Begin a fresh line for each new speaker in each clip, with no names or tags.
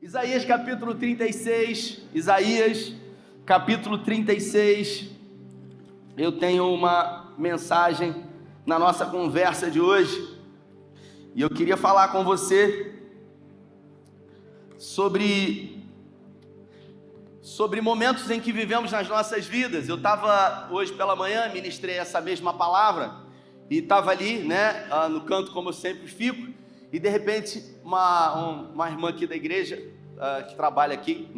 Isaías capítulo 36, Isaías capítulo 36, eu tenho uma mensagem na nossa conversa de hoje, e eu queria falar com você sobre momentos em que vivemos nas nossas vidas. Eu estava hoje pela manhã, ministrei essa mesma palavra, e estava ali, no canto como eu sempre fico, e de repente uma irmã aqui da igreja, que trabalha aqui,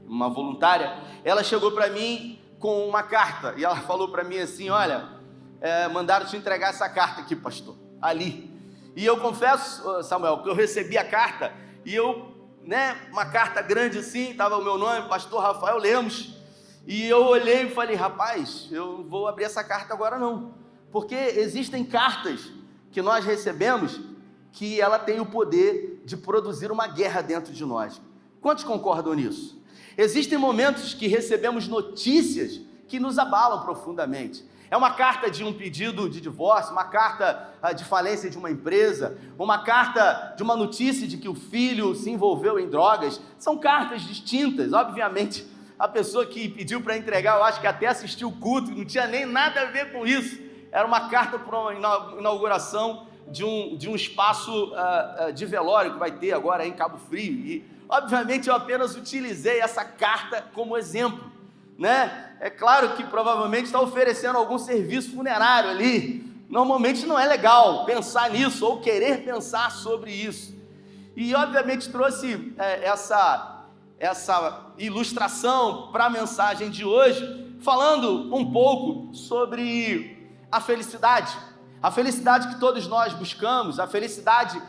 uma voluntária, ela chegou para mim com uma carta, e ela falou para mim assim: olha, mandaram te entregar essa carta aqui, pastor, ali. E eu confesso, Samuel, que eu recebi a carta, e eu, uma carta grande assim, estava o meu nome, pastor Rafael Lemos, e eu olhei e falei: rapaz, eu não vou abrir essa carta agora não, porque existem cartas que nós recebemos que ela tem o poder de produzir uma guerra dentro de nós. Quantos concordam nisso? Existem momentos que recebemos notícias que nos abalam profundamente. É uma carta de um pedido de divórcio, uma carta de falência de uma empresa, uma carta de uma notícia de que o filho se envolveu em drogas. São cartas distintas. Obviamente, a pessoa que pediu para entregar, eu acho que até assistiu o culto, não tinha nem nada a ver com isso. Era uma carta para uma inauguração de um espaço de velório que vai ter agora em Cabo Frio, e obviamente eu apenas utilizei essa carta como exemplo, É claro que provavelmente está oferecendo algum serviço funerário ali. Normalmente não é legal pensar nisso ou querer pensar sobre isso, e obviamente trouxe essa ilustração para a mensagem de hoje, falando um pouco sobre a felicidade que todos nós buscamos, a felicidade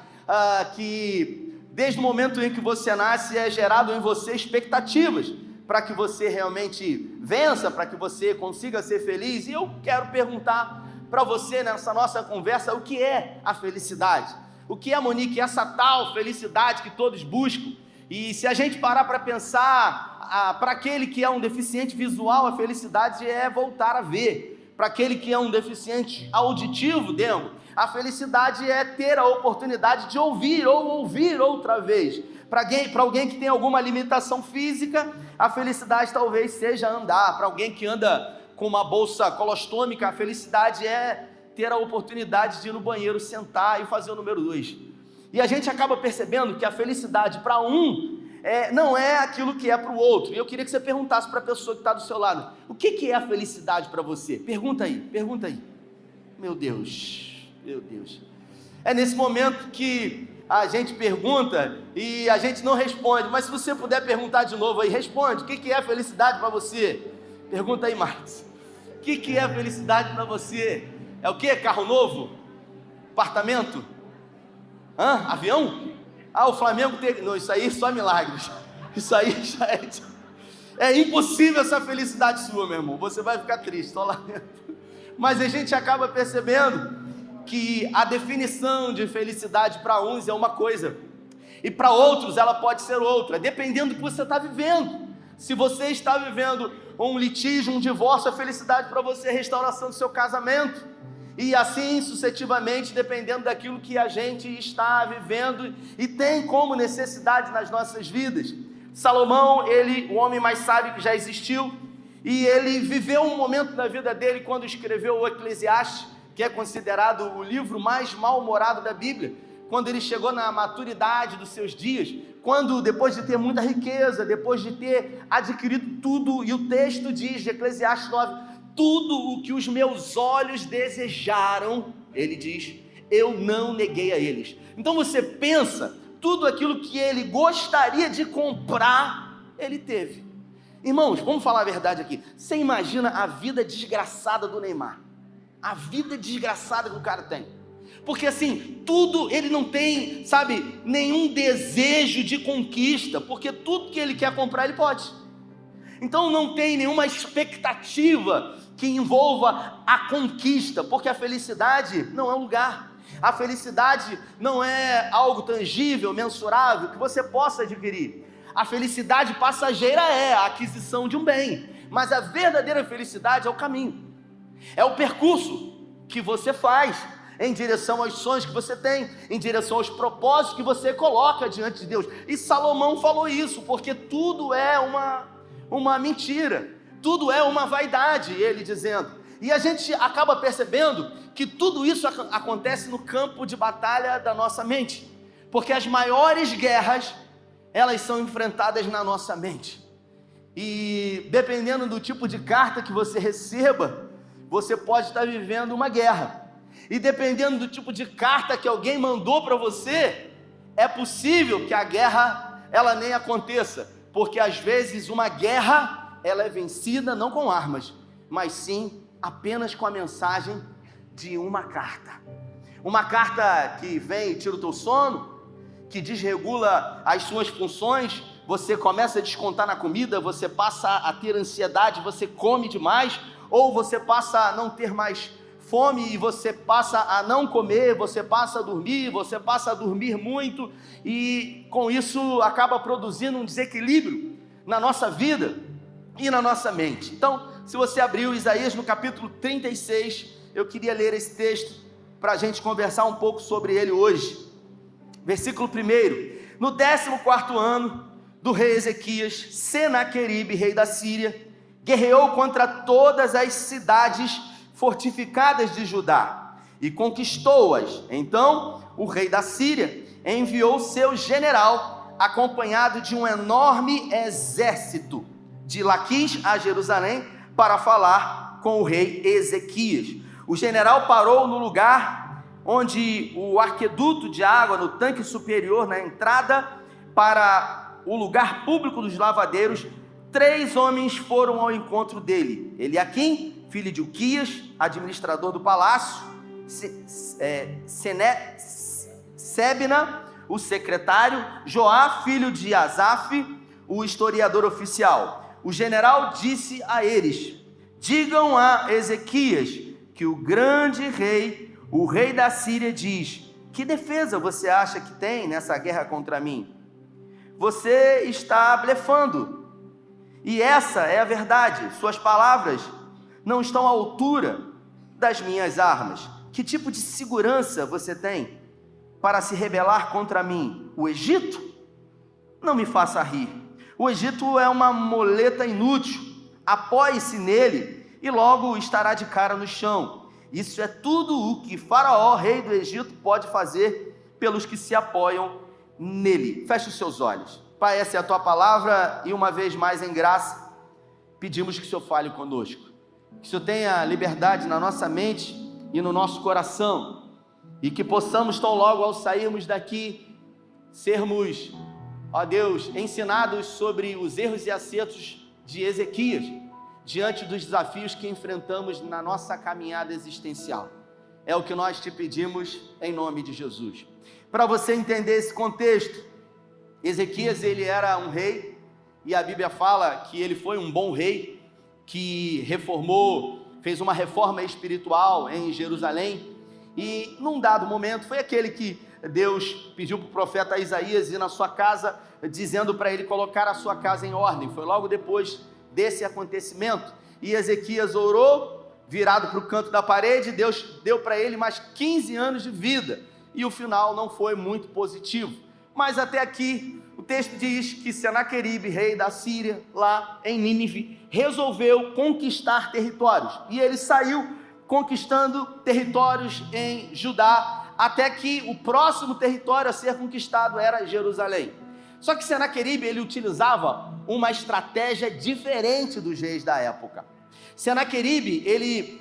que desde o momento em que você nasce é gerado em você expectativas para que você realmente vença, para que você consiga ser feliz. E eu quero perguntar para você nessa nossa conversa: o que é a felicidade? O que é, Monique, essa tal felicidade que todos buscam? E se a gente parar para pensar, para aquele que é um deficiente visual, a felicidade é voltar a ver. Para aquele que é um deficiente auditivo, a felicidade é ter a oportunidade de ouvir ou ouvir outra vez. Para alguém que tem alguma limitação física, a felicidade talvez seja andar. Para alguém que anda com uma bolsa colostômica, a felicidade é ter a oportunidade de ir no banheiro, sentar e fazer o número 2. E a gente acaba percebendo que a felicidade para um não é aquilo que é para o outro. E eu queria que você perguntasse para a pessoa que está do seu lado: o que é a felicidade para você? Pergunta aí. Meu Deus. É nesse momento que a gente pergunta e a gente não responde, mas se você puder perguntar de novo aí, responde. O que é a felicidade para você? Pergunta aí, Marcos. O que é a felicidade para você? É o quê? Carro novo? Apartamento? Avião? O Flamengo tem... Não, isso aí só milagres. Isso aí já é impossível essa felicidade sua, meu irmão. Você vai ficar triste, só lamento. Mas a gente acaba percebendo que a definição de felicidade para uns é uma coisa, e para outros ela pode ser outra, dependendo do que você está vivendo. Se você está vivendo um litígio, um divórcio, a felicidade para você é a restauração do seu casamento. E assim sucessivamente, dependendo daquilo que a gente está vivendo e tem como necessidade nas nossas vidas. Salomão, o homem mais sábio que já existiu, e ele viveu um momento da vida dele quando escreveu o Eclesiastes, que é considerado o livro mais mal-humorado da Bíblia, quando ele chegou na maturidade dos seus dias, quando depois de ter muita riqueza, depois de ter adquirido tudo, e o texto diz de Eclesiastes 9, tudo o que os meus olhos desejaram, ele diz, eu não neguei a eles. Então você pensa, tudo aquilo que ele gostaria de comprar, ele teve. Irmãos, vamos falar a verdade aqui. Você imagina a vida desgraçada do Neymar? A vida desgraçada que o cara tem. Porque assim, tudo, ele não tem, nenhum desejo de conquista, porque tudo que ele quer comprar, ele pode. Então não tem nenhuma expectativa que envolva a conquista, porque a felicidade não é um lugar. A felicidade não é algo tangível, mensurável, que você possa adquirir. A felicidade passageira é a aquisição de um bem, mas a verdadeira felicidade é o caminho, é o percurso que você faz em direção aos sonhos que você tem, em direção aos propósitos que você coloca diante de Deus. E Salomão falou isso, porque tudo é uma mentira, tudo é uma vaidade, ele dizendo. E a gente acaba percebendo que tudo isso acontece no campo de batalha da nossa mente, porque as maiores guerras, elas são enfrentadas na nossa mente. E dependendo do tipo de carta que você receba, você pode estar vivendo uma guerra. E dependendo do tipo de carta que alguém mandou para você, é possível que a guerra, ela nem aconteça, porque às vezes uma guerra, ela é vencida não com armas, mas sim apenas com a mensagem de uma carta. Uma carta que vem e tira o teu sono, que desregula as suas funções, você começa a descontar na comida, você passa a ter ansiedade, você come demais, ou você passa a não ter mais fome e você passa a não comer, você passa a dormir muito, e com isso acaba produzindo um desequilíbrio na nossa vida e na nossa mente. Então, se você abriu Isaías no capítulo 36, eu queria ler esse texto para a gente conversar um pouco sobre ele hoje. Versículo 1: no 14º ano do rei Ezequias, Senaqueribe, rei da Síria, guerreou contra todas as cidades fortificadas de Judá e conquistou-as. Então o rei da Síria enviou seu general, acompanhado de um enorme exército, de Laquis a Jerusalém, para falar com o rei Ezequias. O general parou no lugar onde o aqueduto de água, no tanque superior, na entrada para o lugar público dos lavadeiros. 3 homens foram ao encontro dele: Eliaquim, filho de Uquias, administrador do palácio; Sebna, o secretário; Joá, filho de Asaf, o historiador oficial. O general disse a eles: digam a Ezequias que o grande rei, o rei da Síria, diz: que defesa você acha que tem nessa guerra contra mim? Você está blefando. E essa é a verdade, suas palavras não estão à altura das minhas armas. Que tipo de segurança você tem para se rebelar contra mim? O Egito? Não me faça rir. O Egito é uma muleta inútil. Apoie-se nele e logo estará de cara no chão. Isso é tudo o que Faraó, rei do Egito, pode fazer pelos que se apoiam nele. Feche os seus olhos. Pai, essa é a tua palavra e uma vez mais em graça pedimos que o Senhor fale conosco, que o Senhor tenha liberdade na nossa mente e no nosso coração, e que possamos tão logo ao sairmos daqui sermos, ó Deus, ensinados sobre os erros e acertos de Ezequias diante dos desafios que enfrentamos na nossa caminhada existencial. É o que nós te pedimos em nome de Jesus. Para você entender esse contexto, Ezequias, ele era um rei, e a Bíblia fala que ele foi um bom rei, que reformou, fez uma reforma espiritual em Jerusalém, e num dado momento, foi aquele que Deus pediu para o profeta Isaías ir na sua casa, dizendo para ele colocar a sua casa em ordem. Foi logo depois desse acontecimento, e Ezequias orou, virado para o canto da parede. Deus deu para ele mais 15 anos de vida, e o final não foi muito positivo. Mas até aqui, o texto diz que Senaqueribe, rei da Síria, lá em Nínive, resolveu conquistar territórios. E ele saiu conquistando territórios em Judá, até que o próximo território a ser conquistado era Jerusalém. Só que Senaqueribe, ele utilizava uma estratégia diferente dos reis da época. Senaqueribe, ele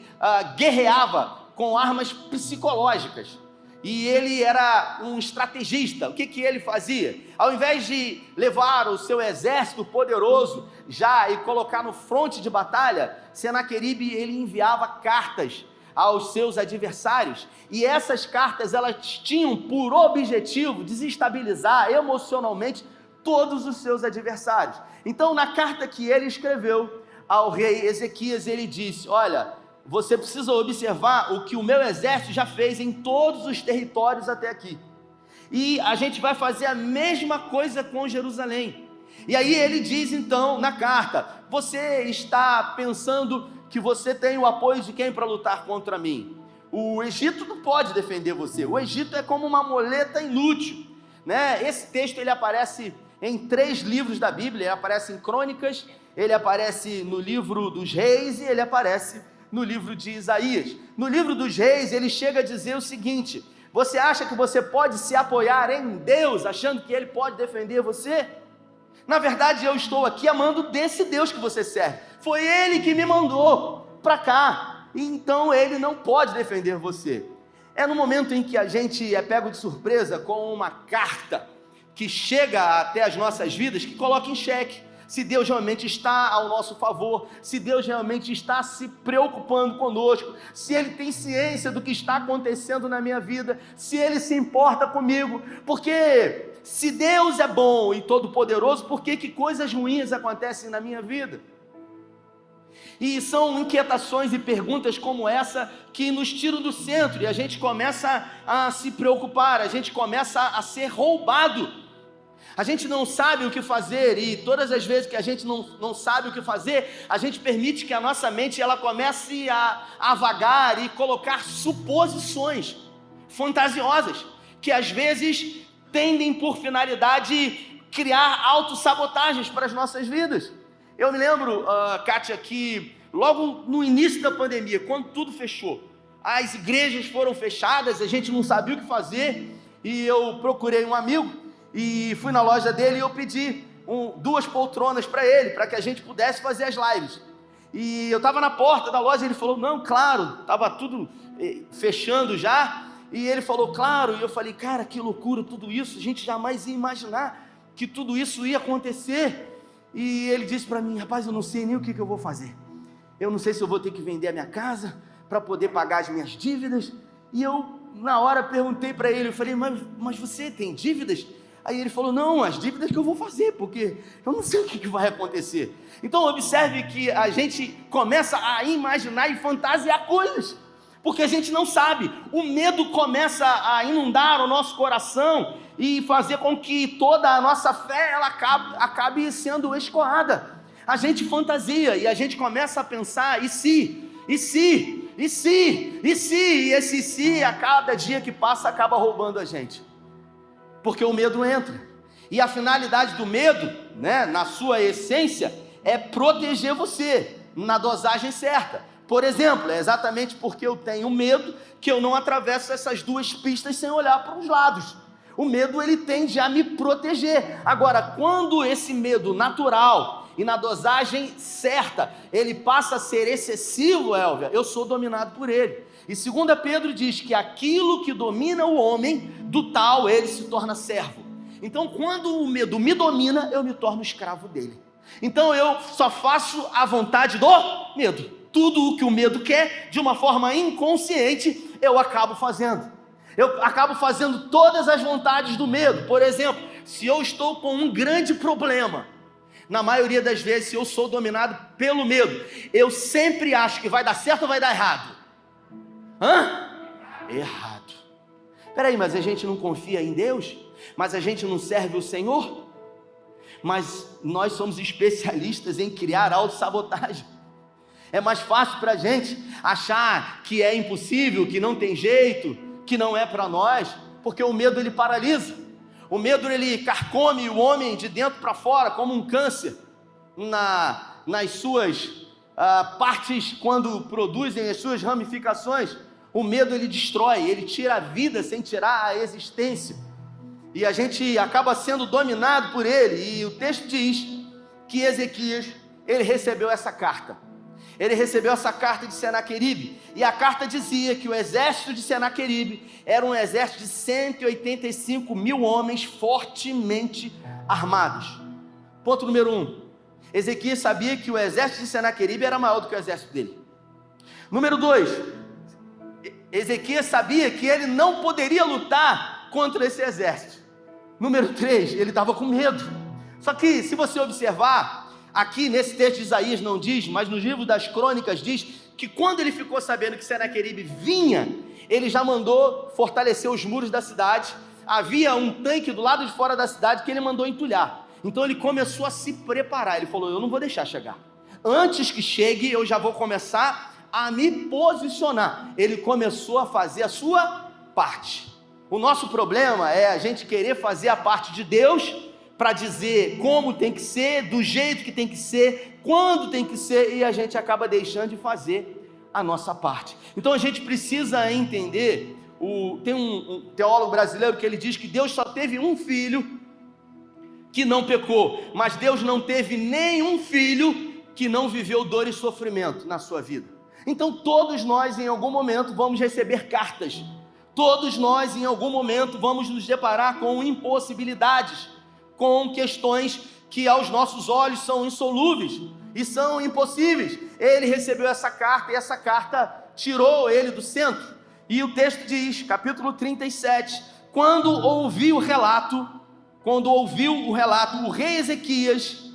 guerreava com armas psicológicas. E ele era um estrategista. O que ele fazia? Ao invés de levar o seu exército poderoso já e colocar no fronte de batalha, Senaqueribe, ele enviava cartas aos seus adversários, e essas cartas, elas tinham por objetivo desestabilizar emocionalmente todos os seus adversários. Então, na carta que ele escreveu ao rei Ezequias, ele disse: olha, você precisa observar o que o meu exército já fez em todos os territórios até aqui, e a gente vai fazer a mesma coisa com Jerusalém. E aí ele diz então na carta: você está pensando que você tem o apoio de quem para lutar contra mim? O Egito não pode defender você. O Egito é como uma muleta inútil, né? Esse texto ele aparece em 3 livros da Bíblia. Ele aparece em Crônicas, ele aparece no livro dos Reis e ele aparece no livro de Isaías. No livro dos Reis ele chega a dizer o seguinte: você acha que você pode se apoiar em Deus, achando que Ele pode defender você? Na verdade, eu estou aqui amando desse Deus que você serve. Foi Ele que me mandou para cá. Então Ele não pode defender você. É no momento em que a gente é pego de surpresa com uma carta que chega até as nossas vidas, que coloca em xeque se Deus realmente está ao nosso favor, se Deus realmente está se preocupando conosco, se Ele tem ciência do que está acontecendo na minha vida, se Ele se importa comigo, porque se Deus é bom e todo-poderoso, por que coisas ruins acontecem na minha vida? E são inquietações e perguntas como essa que nos tiram do centro, e a gente começa a se preocupar, a gente começa a ser roubado. A gente não sabe o que fazer, e todas as vezes que a gente não sabe o que fazer, a gente permite que a nossa mente ela comece a vagar e colocar suposições fantasiosas, que às vezes tendem por finalidade criar autossabotagens para as nossas vidas. Eu me lembro, Kátia, que logo no início da pandemia, quando tudo fechou, as igrejas foram fechadas, a gente não sabia o que fazer, e eu procurei um amigo, e fui na loja dele e eu pedi 2 poltronas para ele, para que a gente pudesse fazer as lives. E eu estava na porta da loja, ele falou, não, claro, estava tudo fechando já, e ele falou, claro, e eu falei, cara, que loucura tudo isso, a gente jamais ia imaginar que tudo isso ia acontecer. E ele disse para mim, rapaz, eu não sei nem o que eu vou fazer, eu não sei se eu vou ter que vender a minha casa para poder pagar as minhas dívidas. E eu, na hora, perguntei para ele, eu falei, mas você tem dívidas? Aí ele falou, não, as dívidas que eu vou fazer, porque eu não sei o que vai acontecer. Então observe que a gente começa a imaginar e fantasiar coisas, porque a gente não sabe. O medo começa a inundar o nosso coração e fazer com que toda a nossa fé ela acabe sendo escoada. A gente fantasia e a gente começa a pensar, e esse se a cada dia que passa acaba roubando a gente. Porque o medo entra, e a finalidade do medo, né, na sua essência, é proteger você, na dosagem certa. Por exemplo, é exatamente porque eu tenho medo que eu não atravesso essas 2 pistas sem olhar para os lados. O medo, ele tende a me proteger. Agora, quando esse medo natural e na dosagem certa, ele passa a ser excessivo, Elvia, eu sou dominado por ele. E 2 Pedro diz que aquilo que domina o homem, do tal ele se torna servo. Então quando o medo me domina, eu me torno escravo dele. Então eu só faço a vontade do medo. Tudo o que o medo quer, de uma forma inconsciente, eu acabo fazendo. Eu acabo fazendo todas as vontades do medo. Por exemplo, se eu estou com um grande problema, na maioria das vezes, se eu sou dominado pelo medo, eu sempre acho que vai dar certo ou vai dar errado. Errado. Peraí, mas a gente não confia em Deus? Mas a gente não serve o Senhor? Mas nós somos especialistas em criar autossabotagem. É mais fácil para a gente achar que é impossível, que não tem jeito, que não é para nós, porque o medo ele paralisa. O medo ele carcome o homem de dentro para fora como um câncer nas suas partes, quando produzem as suas ramificações. O medo ele destrói, ele tira a vida sem tirar a existência, e a gente acaba sendo dominado por ele. E o texto diz que Ezequias, ele recebeu essa carta. Ele recebeu essa carta de Senaqueribe, e a carta dizia que o exército de Senaqueribe era um exército de 185 mil homens fortemente armados. Ponto número 1, Ezequias sabia que o exército de Senaqueribe era maior do que o exército dele. Número 2, Ezequias sabia que ele não poderia lutar contra esse exército. Número 3, ele estava com medo. Só que se você observar, aqui nesse texto de Isaías não diz, mas no livro das Crônicas diz que quando ele ficou sabendo que Senaqueribe vinha, ele já mandou fortalecer os muros da cidade. Havia um tanque do lado de fora da cidade que ele mandou entulhar. Então ele começou a se preparar, ele falou, eu não vou deixar chegar. Antes que chegue, eu já vou começar a me posicionar. Ele começou a fazer a sua parte. O nosso problema é a gente querer fazer a parte de Deus para dizer como tem que ser, do jeito que tem que ser, quando tem que ser, e a gente acaba deixando de fazer a nossa parte. Então a gente precisa entender, tem um teólogo brasileiro que ele diz que Deus só teve um filho que não pecou, mas Deus não teve nenhum filho que não viveu dor e sofrimento na sua vida. Então todos nós em algum momento vamos receber cartas, todos nós em algum momento vamos nos deparar com impossibilidades, com questões que aos nossos olhos são insolúveis e são impossíveis. Ele recebeu essa carta e essa carta tirou ele do centro. E o texto diz, capítulo 37, quando ouviu o relato, o rei Ezequias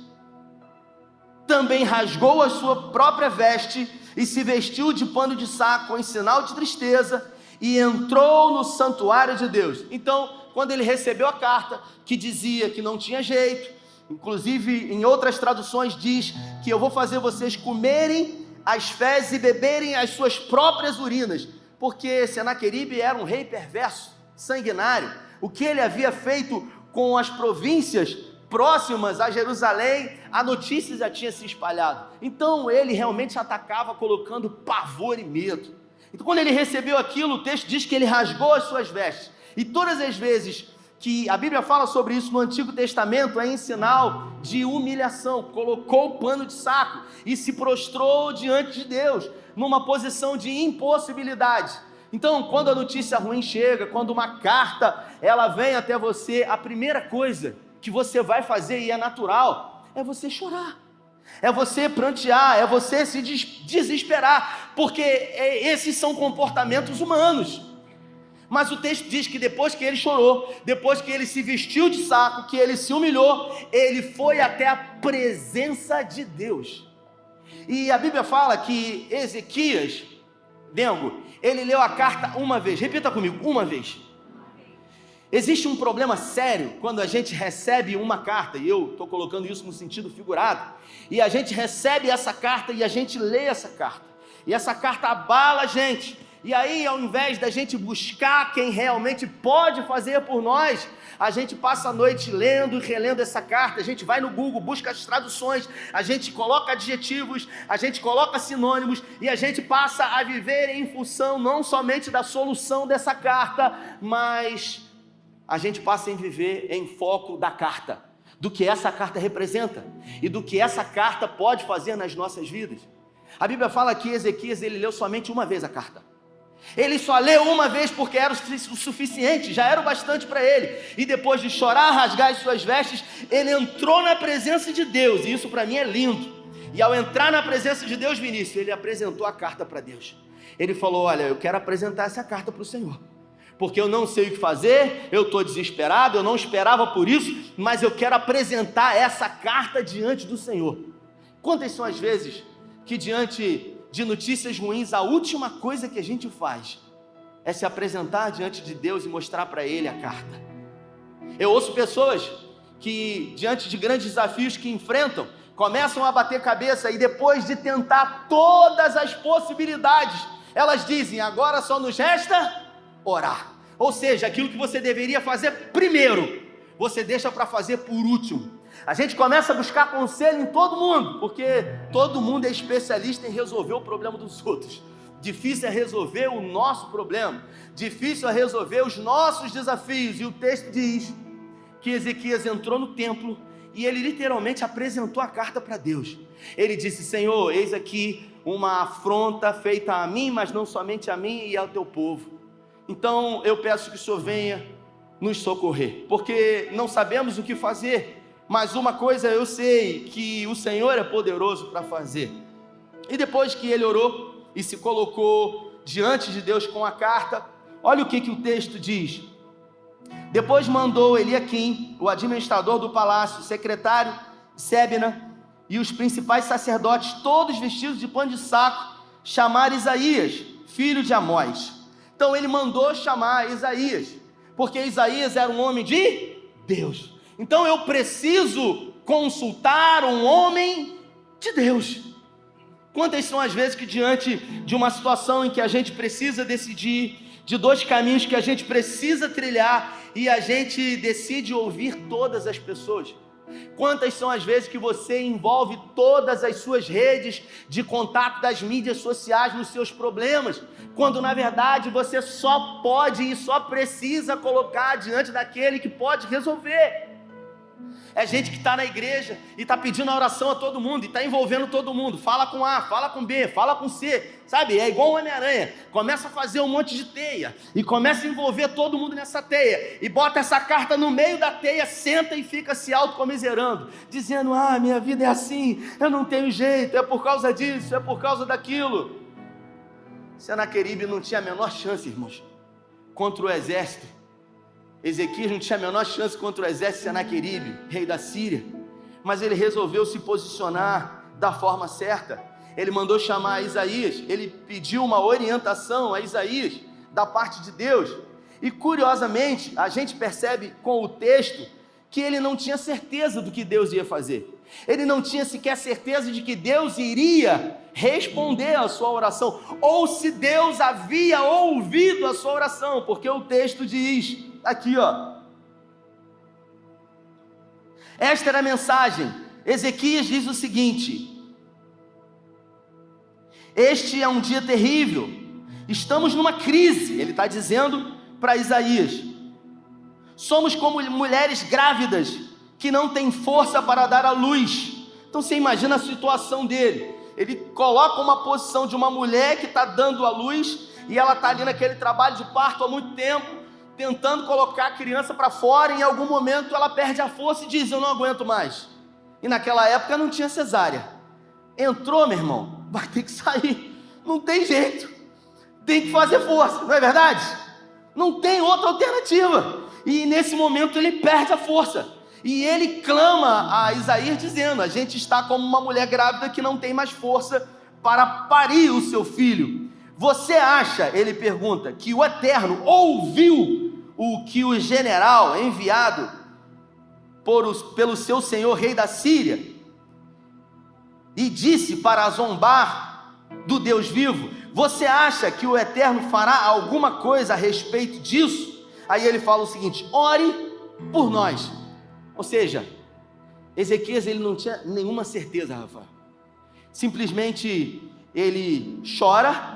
também rasgou a sua própria veste e se vestiu de pano de saco em sinal de tristeza e entrou no santuário de Deus. Então, quando ele recebeu a carta que dizia que não tinha jeito, inclusive em outras traduções diz que eu vou fazer vocês comerem as fezes e beberem as suas próprias urinas, porque Senaqueribe era um rei perverso, sanguinário. O que ele havia feito com as províncias próximas a Jerusalém, a notícia já tinha se espalhado. Então ele realmente atacava colocando pavor e medo. Então quando ele recebeu aquilo, o texto diz que ele rasgou as suas vestes. E todas as vezes que a Bíblia fala sobre isso no Antigo Testamento, é em sinal de humilhação. Colocou o pano de saco e se prostrou diante de Deus, numa posição de impossibilidade. Então, quando a notícia ruim chega, quando uma carta, ela vem até você, a primeira coisa que você vai fazer, e é natural, é você chorar, é você prantear, é você se desesperar, porque esses são comportamentos humanos. Mas o texto diz que depois que ele chorou, depois que ele se vestiu de saco, que ele se humilhou, ele foi até a presença de Deus. E a Bíblia fala que Ezequias, ele leu a carta uma vez. Repita comigo, uma vez. Existe um problema sério quando a gente recebe uma carta, e eu estou colocando isso no sentido figurado, e a gente recebe essa carta e a gente lê essa carta, e essa carta abala a gente, e aí ao invés da gente buscar quem realmente pode fazer por nós, a gente passa a noite lendo e relendo essa carta, a gente vai no Google, busca as traduções, a gente coloca adjetivos, a gente coloca sinônimos, e a gente passa a viver em função não somente da solução dessa carta, mas a gente passa a viver em foco da carta, do que essa carta representa, e do que essa carta pode fazer nas nossas vidas. A Bíblia fala que Ezequias, ele leu somente uma vez a carta. Ele só leu uma vez porque era o suficiente, já era o bastante para ele. E depois de chorar, rasgar as suas vestes, ele entrou na presença de Deus. E isso para mim é lindo. E ao entrar na presença de Deus, Vinícius, ele apresentou a carta para Deus. Ele falou: olha, eu quero apresentar essa carta para o Senhor, porque eu não sei o que fazer, eu estou desesperado, eu não esperava por isso, mas eu quero apresentar essa carta diante do Senhor. Quantas são as vezes que diante de notícias ruins, a última coisa que a gente faz é se apresentar diante de Deus e mostrar para Ele a carta? Eu ouço pessoas que diante de grandes desafios que enfrentam, começam a bater cabeça e depois de tentar todas as possibilidades, elas dizem: agora só nos resta orar. Ou seja, aquilo que você deveria fazer primeiro, você deixa para fazer por último. A gente começa a buscar conselho em todo mundo, porque todo mundo é especialista em resolver o problema dos outros. Difícil é resolver o nosso problema, difícil é resolver os nossos desafios. E o texto diz que Ezequias entrou no templo e ele literalmente apresentou a carta para Deus. Ele disse: Senhor, eis aqui uma afronta feita a mim, mas não somente a mim e ao teu povo. Então eu peço que o Senhor venha nos socorrer, porque não sabemos o que fazer, mas uma coisa eu sei, que o Senhor é poderoso para fazer. E depois que ele orou e se colocou diante de Deus com a carta, olha o que o texto diz. Depois mandou Eliaquim, o administrador do palácio, o secretário Sebna e os principais sacerdotes, todos vestidos de pano de saco, chamar Isaías, filho de Amós. Então ele mandou chamar Isaías, porque Isaías era um homem de Deus. Então eu preciso consultar um homem de Deus. Quantas são as vezes que diante de uma situação em que a gente precisa decidir, de dois caminhos que a gente precisa trilhar, e a gente decide ouvir todas as pessoas? Quantas são as vezes que você envolve todas as suas redes de contato das mídias sociais nos seus problemas, quando na verdade você só pode e só precisa colocar diante daquele que pode resolver? É gente que está na igreja e está pedindo a oração a todo mundo, e está envolvendo todo mundo, fala com A, fala com B, fala com C, sabe? É igual o Homem-Aranha, começa a fazer um monte de teia, e começa a envolver todo mundo nessa teia, e bota essa carta no meio da teia, senta e fica se autocomiserando, dizendo, minha vida é assim, eu não tenho jeito, é por causa disso, é por causa daquilo. Senaqueribe não tinha a menor chance, irmãos, contra o exército. Ezequias não tinha a menor chance contra o exército de Senaqueribe, rei da Síria, mas ele resolveu se posicionar da forma certa. Ele mandou chamar Isaías, ele pediu uma orientação a Isaías da parte de Deus, e curiosamente a gente percebe com o texto que ele não tinha certeza do que Deus ia fazer. Ele não tinha sequer certeza de que Deus iria responder a sua oração, ou se Deus havia ouvido a sua oração, porque o texto diz aqui, esta era a mensagem. Ezequias diz o seguinte: este é um dia terrível, estamos numa crise. Ele está dizendo para Isaías, somos como mulheres grávidas que não têm força para dar à luz. Então você imagina a situação dele. Ele coloca uma posição de uma mulher que está dando à luz, e ela está ali naquele trabalho de parto há muito tempo, tentando colocar a criança para fora, e em algum momento ela perde a força e diz, eu não aguento mais. E naquela época não tinha cesárea. Entrou, meu irmão, vai ter que sair, não tem jeito, tem que fazer força, não é verdade? Não tem outra alternativa. E nesse momento ele perde a força, e ele clama a Isaías dizendo, a gente está como uma mulher grávida que não tem mais força para parir o seu filho. Você acha, ele pergunta, que o Eterno ouviu o que o general enviado pelo seu senhor rei da Síria e disse para zombar do Deus vivo? Você acha que o Eterno fará alguma coisa a respeito disso? Aí ele fala o seguinte, ore por nós. Ou seja, Ezequias ele não tinha nenhuma certeza, Rafa. Simplesmente ele chora,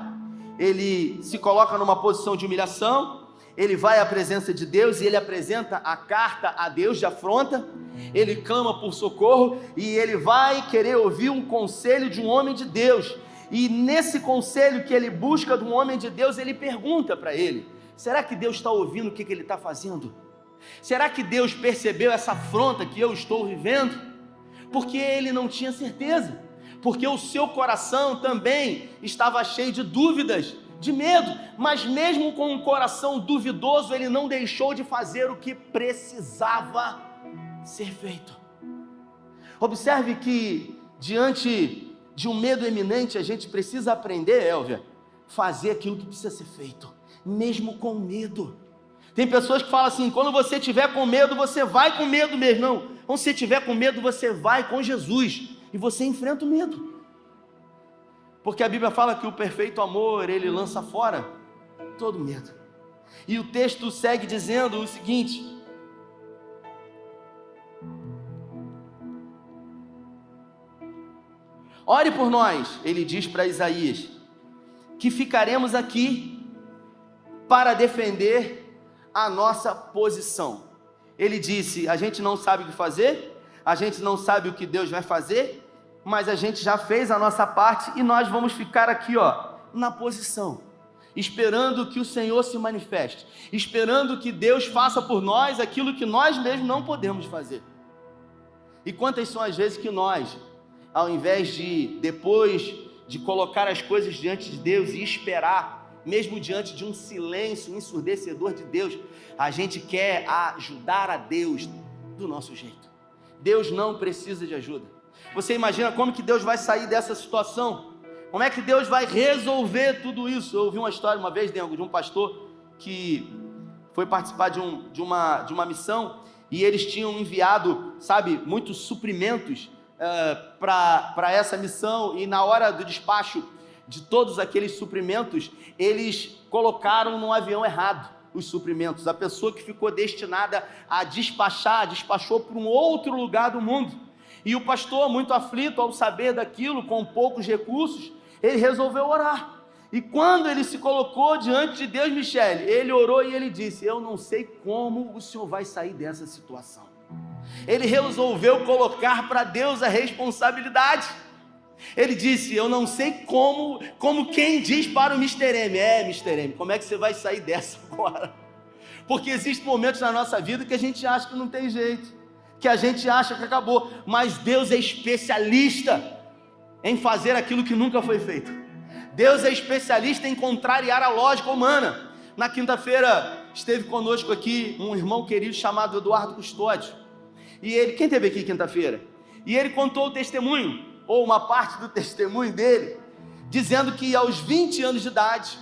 ele se coloca numa posição de humilhação, ele vai à presença de Deus e ele apresenta a carta a Deus de afronta, ele clama por socorro e ele vai querer ouvir um conselho de um homem de Deus, e nesse conselho que ele busca de um homem de Deus, ele pergunta para ele, será que Deus está ouvindo o que ele está fazendo? Será que Deus percebeu essa afronta que eu estou vivendo? Porque ele não tinha certeza, porque o seu coração também estava cheio de dúvidas, de medo, mas mesmo com um coração duvidoso, ele não deixou de fazer o que precisava ser feito. Observe que diante de um medo iminente, a gente precisa aprender, Elvia, fazer aquilo que precisa ser feito, mesmo com medo. Tem pessoas que falam assim, quando você estiver com medo, você vai com medo mesmo. Não, quando você estiver com medo, você vai com Jesus, e você enfrenta o medo. Porque a Bíblia fala que o perfeito amor, ele lança fora todo medo. E o texto segue dizendo o seguinte, ore por nós, ele diz para Isaías, que ficaremos aqui para defender a nossa posição. Ele disse, a gente não sabe o que fazer, a gente não sabe o que Deus vai fazer, mas a gente já fez a nossa parte e nós vamos ficar aqui, na posição, esperando que o Senhor se manifeste, esperando que Deus faça por nós aquilo que nós mesmos não podemos fazer. E quantas são as vezes que nós, ao invés de, depois de colocar as coisas diante de Deus e esperar, mesmo diante de um silêncio ensurdecedor de Deus, a gente quer ajudar a Deus do nosso jeito. Deus não precisa de ajuda. Você imagina como que Deus vai sair dessa situação? Como é que Deus vai resolver tudo isso? Eu ouvi uma história uma vez de um pastor que foi participar de uma missão, e eles tinham enviado, muitos suprimentos para essa missão, e na hora do despacho de todos aqueles suprimentos, eles colocaram no avião errado os suprimentos. A pessoa que ficou destinada a despachar, despachou para um outro lugar do mundo. E o pastor, muito aflito ao saber daquilo, com poucos recursos, ele resolveu orar. E quando ele se colocou diante de Deus, Michele, ele orou e ele disse: eu não sei como o senhor vai sair dessa situação. Ele resolveu colocar para Deus a responsabilidade. Ele disse: eu não sei como quem diz para o Mr. M, Mr. M, como é que você vai sair dessa agora? Porque existem momentos na nossa vida que a gente acha que não tem jeito, que a gente acha que acabou, mas Deus é especialista em fazer aquilo que nunca foi feito. Deus é especialista em contrariar a lógica humana. Na quinta-feira esteve conosco aqui um irmão querido chamado Eduardo Custódio. E ele, quem esteve aqui quinta-feira? E ele contou o testemunho, ou uma parte do testemunho dele, dizendo que aos 20 anos de idade,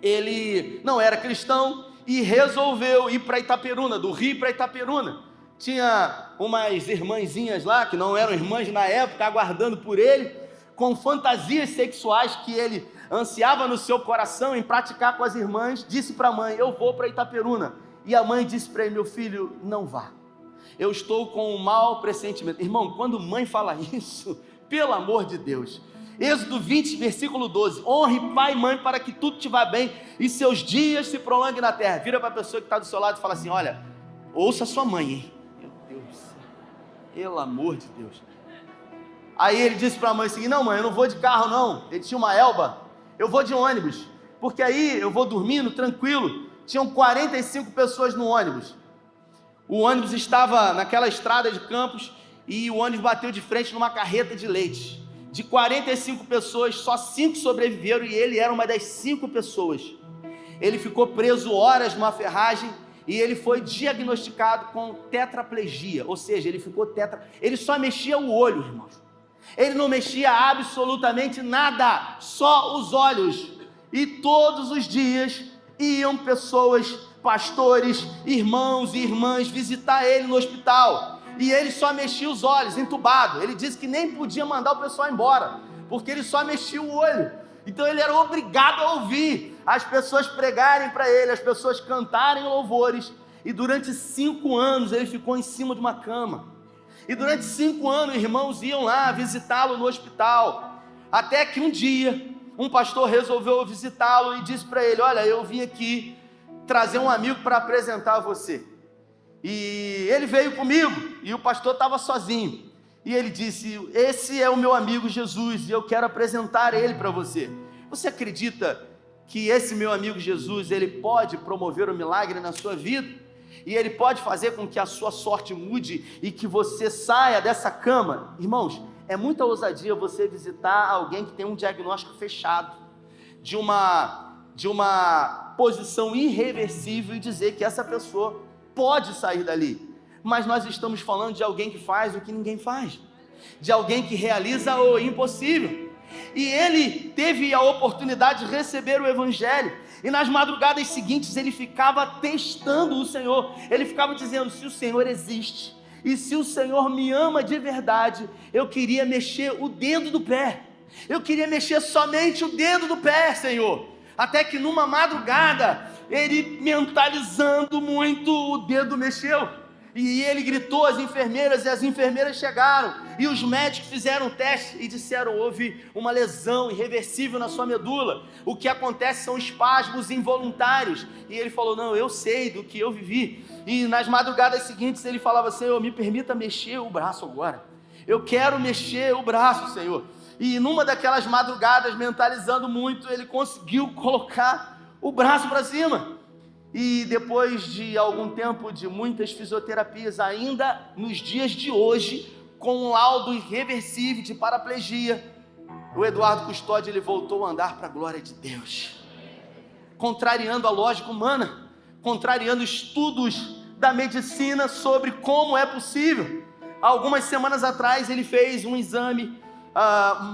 ele não era cristão e resolveu ir para Itaperuna, do Rio para Itaperuna. Tinha umas irmãzinhas lá, que não eram irmãs na época, aguardando por ele, com fantasias sexuais que ele ansiava no seu coração em praticar com as irmãs. Disse para a mãe: eu vou para Itaperuna. E a mãe disse para ele: meu filho, não vá, eu estou com um mau pressentimento. Irmão, quando mãe fala isso, pelo amor de Deus, Êxodo 20, versículo 12, honre pai e mãe para que tudo te vá bem e seus dias se prolonguem na terra. Vira para a pessoa que está do seu lado e fala assim: olha, ouça sua mãe, hein? Meu Deus do céu, pelo amor de Deus. Aí ele disse para a mãe o seguinte: não mãe, eu não vou de carro não, ele tinha uma Elba, eu vou de ônibus, porque aí eu vou dormindo tranquilo. Tinham 45 pessoas no ônibus. O ônibus estava naquela estrada de Campos e o ônibus bateu de frente numa carreta de leite. De 45 pessoas, só 5 sobreviveram e ele era uma das 5 pessoas. Ele ficou preso horas numa ferragem e ele foi diagnosticado com tetraplegia, ou seja, ele ficou ele só mexia o olho, irmãos. Ele não mexia absolutamente nada, só os olhos. E todos os dias iam pessoas, pastores, irmãos e irmãs visitar ele no hospital. E ele só mexia os olhos, entubado. Ele disse que nem podia mandar o pessoal embora, porque ele só mexia o olho. Então ele era obrigado a ouvir as pessoas pregarem para ele, as pessoas cantarem louvores. E durante 5 anos ele ficou em cima de uma cama. E durante 5 anos, irmãos iam lá visitá-lo no hospital. Até que um dia, um pastor resolveu visitá-lo e disse para ele: olha, eu vim aqui trazer um amigo para apresentar a você. E ele veio comigo, e o pastor estava sozinho. E ele disse: esse é o meu amigo Jesus, e eu quero apresentar ele para você. Você acredita que esse meu amigo Jesus, ele pode promover um milagre na sua vida? E ele pode fazer com que a sua sorte mude e que você saia dessa cama? Irmãos, é muita ousadia você visitar alguém que tem um diagnóstico fechado, de uma posição irreversível, e dizer que essa pessoa pode sair dali. Mas nós estamos falando de alguém que faz o que ninguém faz, de alguém que realiza o impossível. E ele teve a oportunidade de receber o Evangelho, e nas madrugadas seguintes ele ficava testando o Senhor. Ele ficava dizendo: se o Senhor existe, e se o Senhor me ama de verdade, eu queria mexer o dedo do pé, eu queria mexer somente o dedo do pé, Senhor. Até que numa madrugada, ele mentalizando muito, o dedo mexeu. E ele gritou às enfermeiras, e as enfermeiras chegaram, e os médicos fizeram um teste e disseram: houve uma lesão irreversível na sua medula. O que acontece são espasmos involuntários. E ele falou: não, eu sei do que eu vivi. E nas madrugadas seguintes ele falava: Senhor, me permita mexer o braço agora, eu quero mexer o braço, Senhor. E numa daquelas madrugadas, mentalizando muito, ele conseguiu colocar o braço para cima. E depois de algum tempo de muitas fisioterapias, ainda nos dias de hoje, com um laudo irreversível de paraplegia, o Eduardo Custódio, ele voltou a andar para a glória de Deus, contrariando a lógica humana, contrariando estudos da medicina sobre como é possível. Algumas semanas atrás ele fez um exame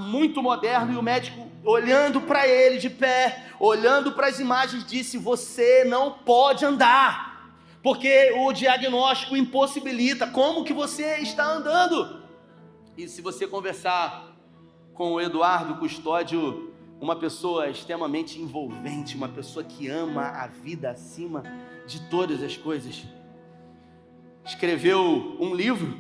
muito moderno, e o médico, olhando para ele de pé, olhando para as imagens, disse: você não pode andar, porque o diagnóstico impossibilita. Como que você está andando? E se você conversar com o Eduardo Custódio, uma pessoa extremamente envolvente, uma pessoa que ama a vida acima de todas as coisas, escreveu um livro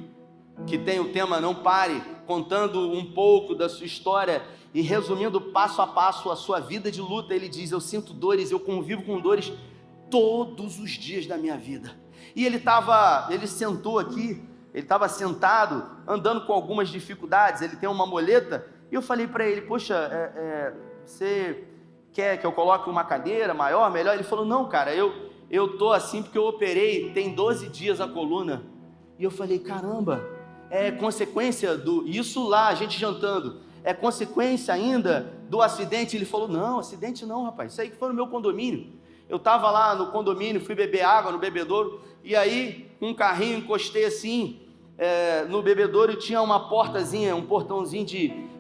que tem o tema Não Pare, contando um pouco da sua história e resumindo passo a passo a sua vida de luta. Ele diz: eu sinto dores, eu convivo com dores todos os dias da minha vida. E ele sentou aqui, ele estava sentado, andando com algumas dificuldades, ele tem uma muleta, e eu falei para ele: poxa, você quer que eu coloque uma cadeira maior, melhor? Ele falou: não, cara, eu tô assim porque eu operei, tem 12 dias a coluna. E eu falei: caramba, é consequência isso lá, a gente jantando, é consequência ainda do acidente? Ele falou: não, acidente não, rapaz, isso aí que foi no meu condomínio. Eu estava lá no condomínio, fui beber água no bebedouro, e aí um carrinho, encostei assim no bebedouro, e tinha uma portazinha, um portãozinho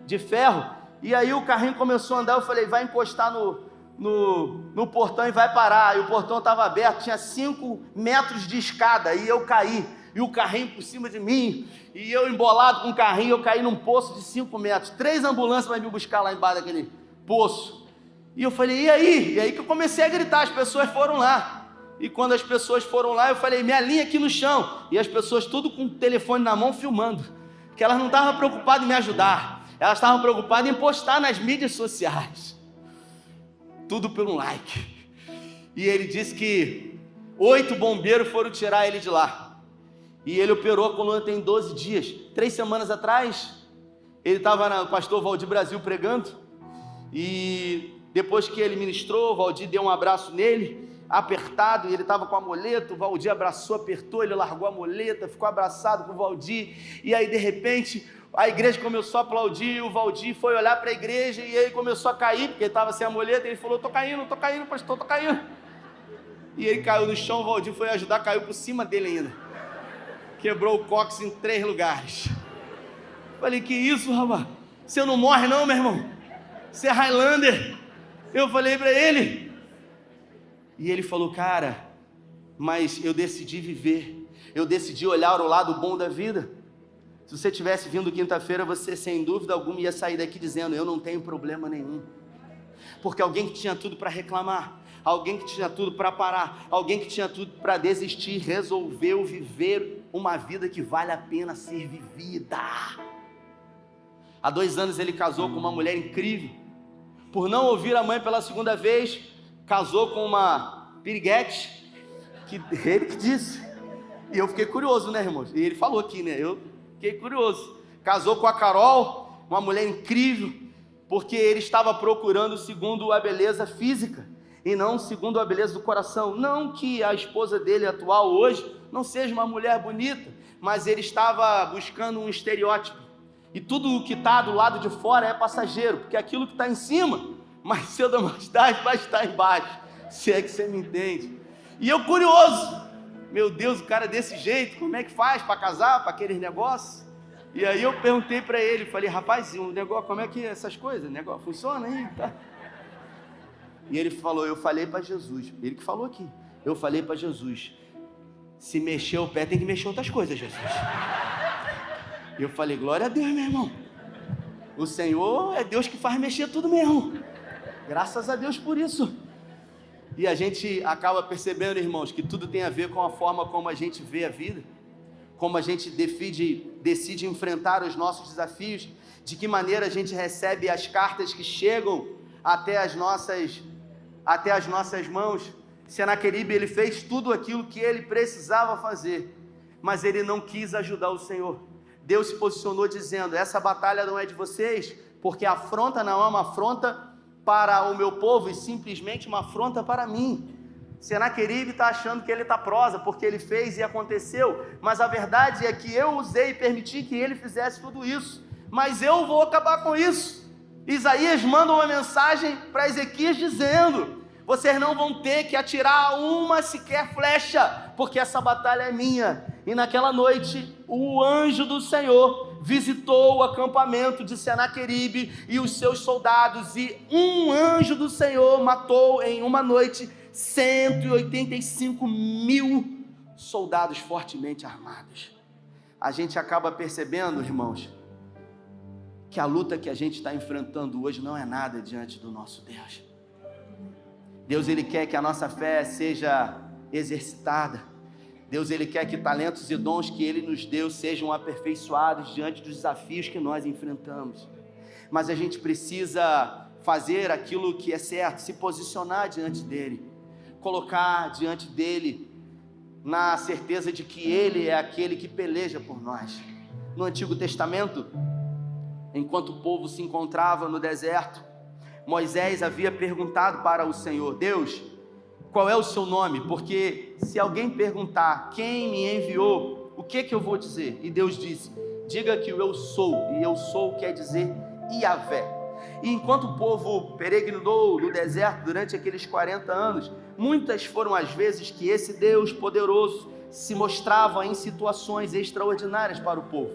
de ferro, e aí o carrinho começou a andar. Eu falei: vai encostar no portão e vai parar. E o portão estava aberto, tinha 5 metros de escada, e eu caí, e o carrinho por cima de mim, e eu embolado com o carrinho, eu caí num poço de 5 metros, 3 ambulâncias vai me buscar lá embaixo daquele poço. E eu falei: e aí? E aí que eu comecei a gritar, as pessoas foram lá. E quando as pessoas foram lá, eu falei: me alinha aqui no chão. E as pessoas tudo com o telefone na mão filmando, porque elas não estavam preocupadas em me ajudar, elas estavam preocupadas em postar nas mídias sociais, tudo por um like. E ele disse que 8 bombeiros foram tirar ele de lá, e ele operou a coluna tem 12 dias. 3 semanas atrás, ele estava no pastor Valdir Brasil pregando, e depois que ele ministrou, o Valdir deu um abraço nele, apertado, e ele estava com a muleta. O Valdir abraçou, apertou, ele largou a muleta, ficou abraçado com o Valdir, e aí de repente a igreja começou a aplaudir. O Valdir foi olhar para a igreja, e ele começou a cair, porque ele estava sem a muleta. Ele falou: tô caindo, pastor, tô caindo. E ele caiu no chão. O Valdir foi ajudar, caiu por cima dele ainda, quebrou o cóccix em 3 lugares. Falei: que isso, rapaz, você não morre não, meu irmão, você é Highlander. Eu falei para ele, e ele falou: cara, mas eu decidi viver, eu decidi olhar o lado bom da vida. Se você tivesse vindo quinta-feira, você sem dúvida alguma ia sair daqui dizendo: eu não tenho problema nenhum. Porque alguém que tinha tudo para reclamar, alguém que tinha tudo para parar, alguém que tinha tudo para desistir, resolveu viver uma vida que vale a pena ser vivida. Há 2 anos ele casou com uma mulher incrível. Por não ouvir a mãe pela 2ª vez, casou com uma piriguete, que ele que disse. E eu fiquei curioso, né, irmãos? E ele falou aqui, né? Eu fiquei curioso. Casou com a Carol, uma mulher incrível, porque ele estava procurando segundo a beleza física e não segundo a beleza do coração. Não que a esposa dele atual hoje não seja uma mulher bonita, mas ele estava buscando um estereótipo. E tudo o que está do lado de fora é passageiro, porque aquilo que está em cima, mais cedo ou mais tarde, vai estar embaixo, se é que você me entende. E eu curioso, meu Deus, o cara desse jeito, como é que faz para casar, para aqueles negócios? E aí eu perguntei para ele, falei: rapaz, o negócio, como é que essas coisas, o negócio funciona aí? Tá? E ele falou: eu falei para Jesus, ele que falou aqui, eu falei para Jesus: se mexer o pé tem que mexer outras coisas, Jesus. E eu falei: glória a Deus, meu irmão, o Senhor é Deus que faz mexer tudo mesmo, graças a Deus por isso. E a gente acaba percebendo, irmãos, que tudo tem a ver com a forma como a gente vê a vida, como a gente decide enfrentar os nossos desafios, de que maneira a gente recebe as cartas que chegam até as nossas mãos. Senaqueribe, ele fez tudo aquilo que ele precisava fazer, mas ele não quis ajudar o Senhor. Deus se posicionou dizendo: essa batalha não é de vocês, porque a afronta não é uma afronta para o meu povo, e simplesmente uma afronta para mim. Senaqueribe está achando que ele está prosa, porque ele fez e aconteceu, mas a verdade é que eu usei e permiti que ele fizesse tudo isso, mas eu vou acabar com isso. Isaías manda uma mensagem para Ezequias dizendo: vocês não vão ter que atirar uma sequer flecha, porque essa batalha é minha. E naquela noite, o anjo do Senhor visitou o acampamento de Senaqueribe e os seus soldados, e um anjo do Senhor matou em uma noite 185.000 soldados fortemente armados. A gente acaba percebendo, irmãos, que a luta que a gente está enfrentando hoje não é nada diante do nosso Deus. Deus, Ele quer que a nossa fé seja exercitada. Deus, Ele quer que talentos e dons que Ele nos deu sejam aperfeiçoados diante dos desafios que nós enfrentamos. Mas a gente precisa fazer aquilo que é certo, se posicionar diante dEle, colocar diante dEle na certeza de que Ele é aquele que peleja por nós. No Antigo Testamento, enquanto o povo se encontrava no deserto, Moisés havia perguntado para o Senhor: Deus, qual é o seu nome? Porque se alguém perguntar quem me enviou, o que eu vou dizer? E Deus disse: diga que o eu sou, e eu sou quer dizer Iavé. E enquanto o povo peregrinou no deserto durante aqueles 40 anos, muitas foram as vezes que esse Deus poderoso se mostrava em situações extraordinárias para o povo.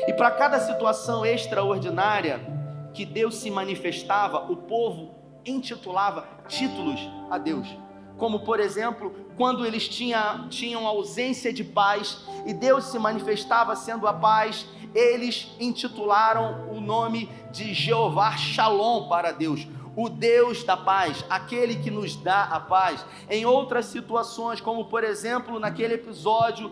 E para cada situação extraordinária que Deus se manifestava, o povo intitulava títulos a Deus. Como, por exemplo, quando eles tinham ausência de paz e Deus se manifestava sendo a paz, eles intitularam o nome de Jeová Shalom para Deus, o Deus da paz, aquele que nos dá a paz. Em outras situações, como por exemplo, naquele episódio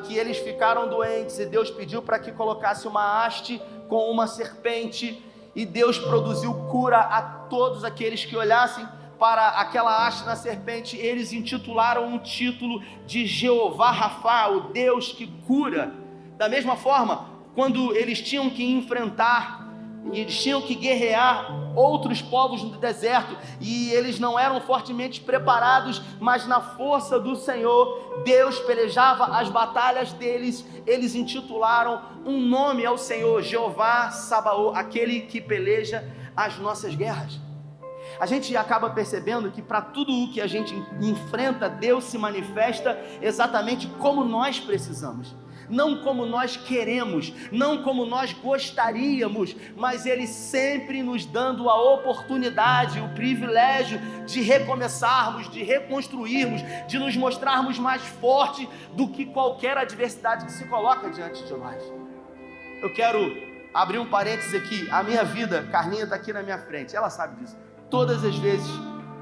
que eles ficaram doentes e Deus pediu para que colocasse uma haste com uma serpente, e Deus produziu cura a todos aqueles que olhassem para aquela haste na serpente. Eles intitularam um título de Jeová Rafá, o Deus que cura. Da mesma forma, quando eles tinham que enfrentar, eles tinham que guerrear outros povos no deserto, e eles não eram fortemente preparados, mas na força do Senhor, Deus pelejava as batalhas deles. Eles intitularam um nome ao Senhor, Jeová Sabaoth, aquele que peleja as nossas guerras. A gente acaba percebendo que para tudo o que a gente enfrenta, Deus se manifesta exatamente como nós precisamos. Não como nós queremos, não como nós gostaríamos, mas Ele sempre nos dando a oportunidade, o privilégio de recomeçarmos, de reconstruirmos, de nos mostrarmos mais fortes do que qualquer adversidade que se coloca diante de nós. Eu quero abrir um parênteses aqui. A minha vida, Carlinha está aqui na minha frente, ela sabe disso. Todas as vezes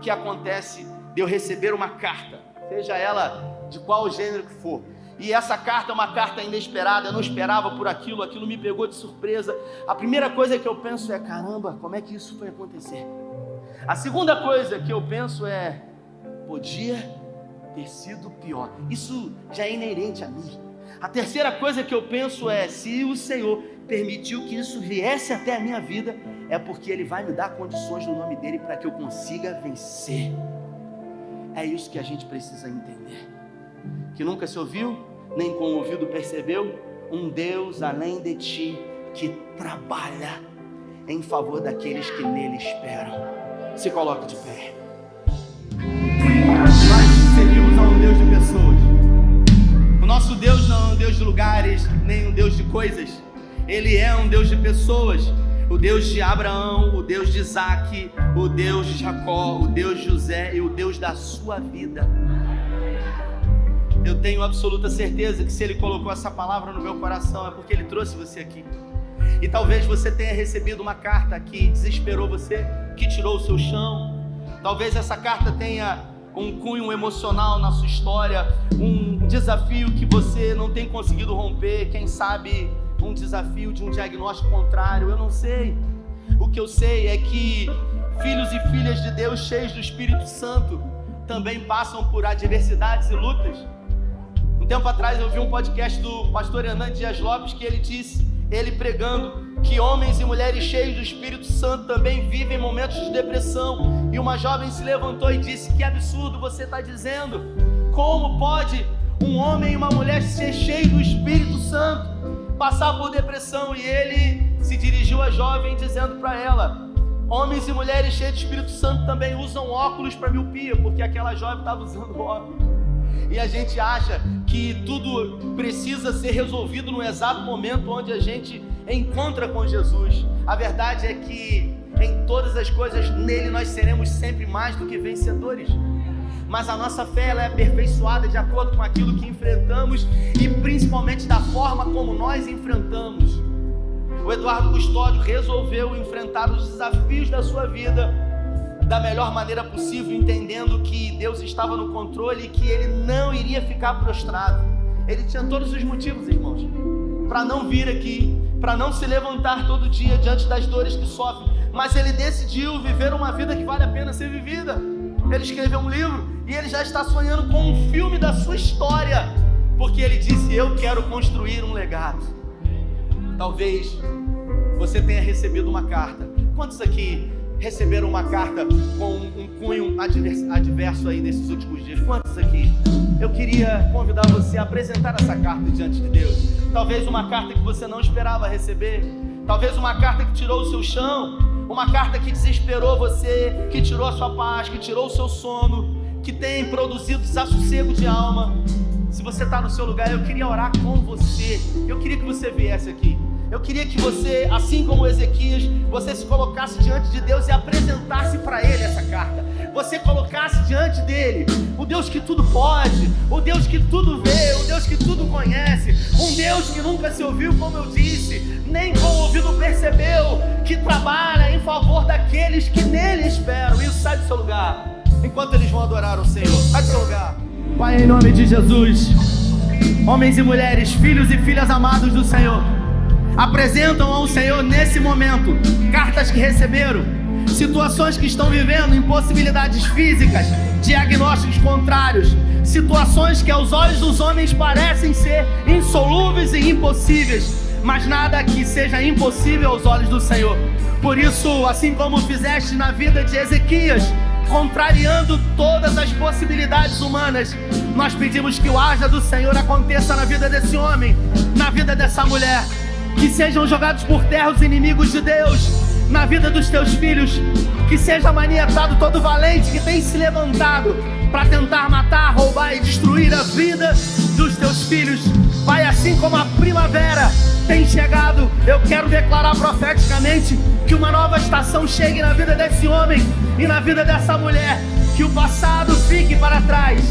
que acontece de eu receber uma carta, seja ela de qual gênero que for, e essa carta é uma carta inesperada, eu não esperava por aquilo me pegou de surpresa, a primeira coisa que eu penso é: caramba, como é que isso foi acontecer? A segunda coisa que eu penso é: podia ter sido pior. Isso já é inerente a mim. A terceira coisa que eu penso é: se o Senhor permitiu que isso viesse até a minha vida, é porque Ele vai me dar condições no nome dEle para que eu consiga vencer. É isso que a gente precisa entender, que nunca se ouviu, nem com o ouvido percebeu, um Deus além de ti, que trabalha em favor daqueles que nele esperam. Se coloque de pé. Nós servimos a um Deus de pessoas. O nosso Deus não é um Deus de lugares, nem um Deus de coisas. Ele é um Deus de pessoas. O Deus de Abraão, o Deus de Isaac, o Deus de Jacó, o Deus de José e o Deus da sua vida. Eu tenho absoluta certeza que se Ele colocou essa palavra no meu coração, é porque Ele trouxe você aqui. E talvez você tenha recebido uma carta que desesperou você, que tirou o seu chão. Talvez essa carta tenha um cunho emocional na sua história, um desafio que você não tem conseguido romper, quem sabe um desafio de um diagnóstico contrário, eu não sei. O que eu sei é que filhos e filhas de Deus cheios do Espírito Santo também passam por adversidades e lutas. Um tempo atrás eu vi um podcast do pastor Hernandes Dias Lopes, que ele disse, ele pregando, que homens e mulheres cheios do Espírito Santo também vivem momentos de depressão. E uma jovem se levantou e disse: que absurdo você está dizendo? Como pode um homem e uma mulher ser cheio do Espírito Santo passar por depressão? E ele se dirigiu à jovem dizendo para ela: homens e mulheres cheios do Espírito Santo também usam óculos para miopia, porque aquela jovem estava usando óculos. E a gente acha que tudo precisa ser resolvido no exato momento onde a gente encontra com Jesus. A verdade é que em todas as coisas nele nós seremos sempre mais do que vencedores. Mas a nossa fé, ela é aperfeiçoada de acordo com aquilo que enfrentamos e principalmente da forma como nós enfrentamos. o Eduardo Custódio resolveu enfrentar os desafios da sua vida da melhor maneira possível, entendendo que Deus estava no controle e que ele não iria ficar prostrado. Ele tinha todos os motivos, irmãos, para não vir aqui, para não se levantar todo dia diante das dores que sofre, mas ele decidiu viver uma vida que vale a pena ser vivida. Ele escreveu um livro e ele já está sonhando com um filme da sua história, porque ele disse: eu quero construir um legado. Talvez você tenha recebido uma carta. Quantos aqui receberam uma carta com um cunho adverso aí nesses últimos dias? Quantos aqui? Eu queria convidar você a apresentar essa carta diante de Deus. Talvez uma carta que você não esperava receber, talvez uma carta que tirou o seu chão, uma carta que desesperou você, que tirou a sua paz, que tirou o seu sono, que tem produzido desassossego de alma. Se você está no seu lugar, eu queria orar com você. Eu queria que você viesse aqui. Eu queria que você, assim como Ezequias, você se colocasse diante de Deus e apresentasse para Ele essa carta. Você colocasse diante dEle o Deus que tudo pode, o Deus que tudo vê, o Deus que tudo conhece, um Deus que nunca se ouviu, como eu disse, nem com o ouvido percebeu, que trabalha em favor daqueles que nele esperam. Isso, sai do seu lugar, enquanto eles vão adorar o Senhor. Sai do seu lugar. Pai, em nome de Jesus, homens e mulheres, filhos e filhas amados do Senhor, apresentam ao Senhor nesse momento cartas que receberam, situações que estão vivendo, impossibilidades físicas, diagnósticos contrários, situações que aos olhos dos homens parecem ser insolúveis e impossíveis, mas nada que seja impossível aos olhos do Senhor. Por isso, assim como fizeste na vida de Ezequias, contrariando todas as possibilidades humanas, nós pedimos que o haja do Senhor aconteça na vida desse homem, na vida dessa mulher. Que sejam jogados por terra os inimigos de Deus na vida dos teus filhos. Que seja manietado todo valente que tem se levantado para tentar matar, roubar e destruir a vida dos teus filhos. Pai, assim como a primavera tem chegado, eu quero declarar profeticamente que uma nova estação chegue na vida desse homem e na vida dessa mulher. Que o passado fique para trás,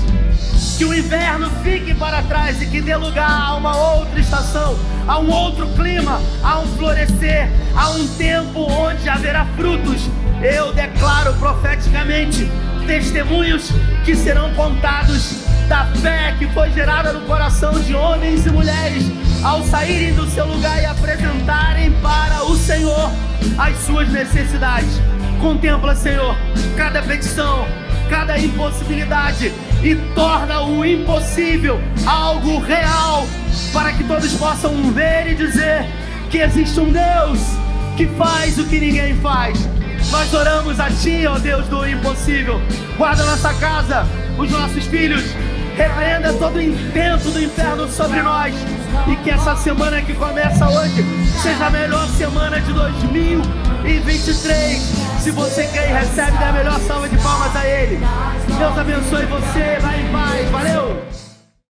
que o inverno fique para trás e que dê lugar a uma outra estação, a um outro clima, a um florescer, a um tempo onde haverá frutos. Eu declaro profeticamente testemunhos que serão contados da fé que foi gerada no coração de homens e mulheres ao saírem do seu lugar e apresentarem para o Senhor as suas necessidades. Contempla, Senhor, cada petição, cada impossibilidade e torna o impossível algo real, para que todos possam ver e dizer que existe um Deus que faz o que ninguém faz. Nós oramos a Ti, ó Deus do impossível. Guarda nossa casa, os nossos filhos, repreenda todo o intento do inferno sobre nós, e que essa semana que começa hoje seja a melhor semana de 2023. Se você quer e recebe, dê a melhor salva de palmas a Ele. Deus abençoe você, vai em paz, valeu!